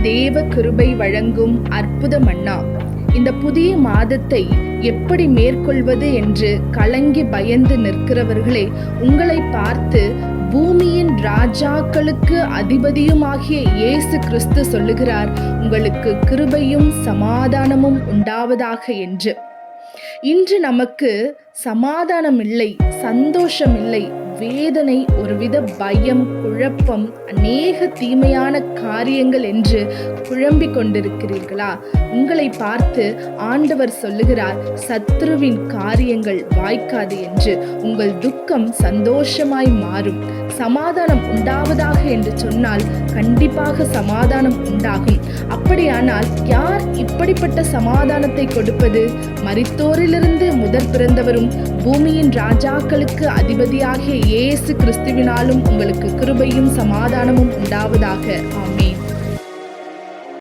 தேவ கிருபை வழங்கும் அற்புத மன்னா. இந்த புதிய மாதத்தை எப்படி மேற்கொள்வது என்று கலங்கி பயந்து நிற்கிறவர்களே, உங்களை பார்த்து பூமியின் ராஜாக்களுக்கு அதிபதியுமாகிய இயேசு கிறிஸ்து சொல்லுகிறார், உங்களுக்கு கிருபையும் சமாதானமும் உண்டாவதாக என்று. இன்று நமக்கு சமாதானம் இல்லை, சந்தோஷம் இல்லை, வேதனை, ஒருவித பயம், குழப்பம், அநேக தீமையான காரியங்கள் என்று குழம்பிக் கொண்டிருக்கிறீர்களா? உங்களை பார்த்து ஆண்டவர் சொல்லுகிறார், சத்ருவின் காரியங்கள் வாய்க்காது என்று. உங்கள் துக்கம் சந்தோஷமாய் மாறும். சமாதானம் உண்டாவதாக என்று சொன்னால் கண்டிப்பாக சமாதானம் உண்டாகும். அப்படியானால் யார் இப்படிப்பட்ட சமாதானத்தை கொடுப்பது? மரித்தோரிலிருந்து முதற் பிறந்தவரும் பூமியின் ராஜாக்களுக்கு அதிபதியாகிய இயேசு கிறிஸ்துவினாலும் உங்களுக்கு கிருபையும் சமாதானமும் உண்டாவதாக. ஆமென்.